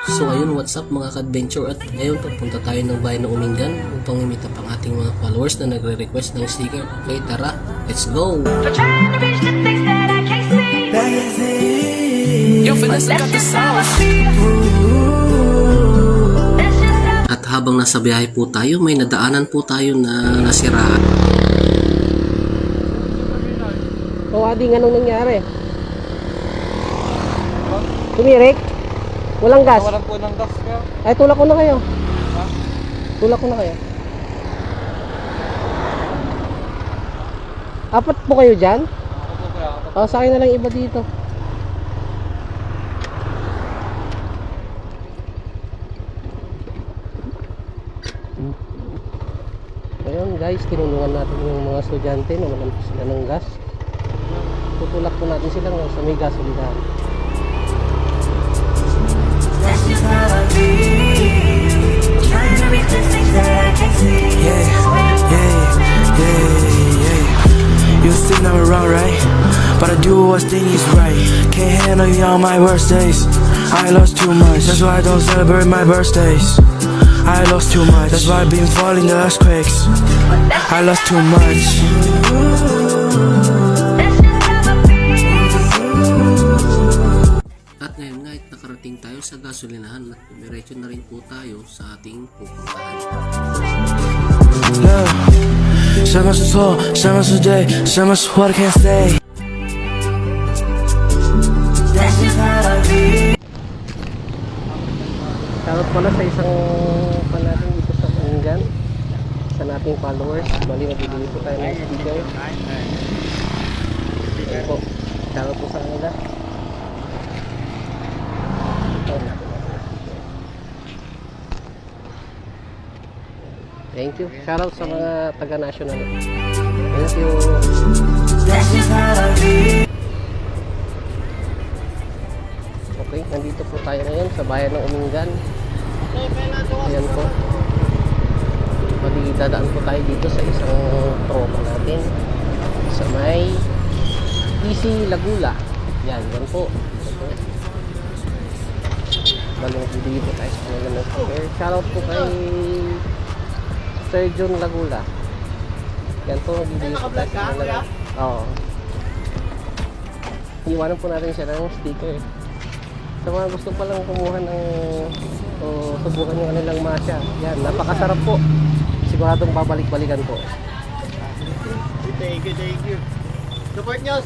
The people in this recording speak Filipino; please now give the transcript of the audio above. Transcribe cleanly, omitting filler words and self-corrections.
So ayun, what's up mga ka-adventure, at ngayon papunta tayo ng bayan ng Umingan upang imita pang ating mga followers na nagre-request ng sticker. Okay, tara, let's go! At habang nasa biyahe po tayo, may nadaanan po tayo na nasiraan. O Ading, anong nangyari? Tumirik? Walang gas? Walang po ng gas ka. Ay, tulak ko na kayo. Ha? Tulak ko na kayo. Apat po kayo dyan? Ako po kaya ako. O, sa akin na lang iba dito. Ayun guys, tinulungan natin yung mga estudyante na walang po sila ng gas. Tutulak po natin sila sa may gasolinahan. You think I'm wrong, right? But I do what thing is right. Can't handle you on my worst days. I lost too much, that's why I don't celebrate my birthdays. I lost too much, that's why I've been falling the earthquakes. I lost too much. At ngayon nga, nakarating tayo sa gasolinahan at dumiretso na rin po tayo sa ating pupuntahan. Look, 什么是错，什么是对，什么是what I can't say. Shoutout pala sa isang pan natin dito sa Umingan, sa nating followers. Bali, nabibili po tayo ng sticker. Ito po, shoutout po sa kanila. Ito. Thank you. Shoutout sa mga taga-national. Thank you. Okay, nandito po tayo ngayon sa bayan ng Umingan. Ayan po. Dadaan po tayo dito sa isang tropa natin sa may EC Lagula. Yan po. Balong bibili po tayo sa kanila ng sticker. Shoutout po kay Sir John Lagula. Yan po, bibili po tayo sa kanila. Oo. Iwanan po natin siya ng sticker. Sa mga gusto palang kumuha ng subukan yung kanilang matcha, yan, napakasarap po. Siguradong babalik-balikan po. Thank you. Support nyo.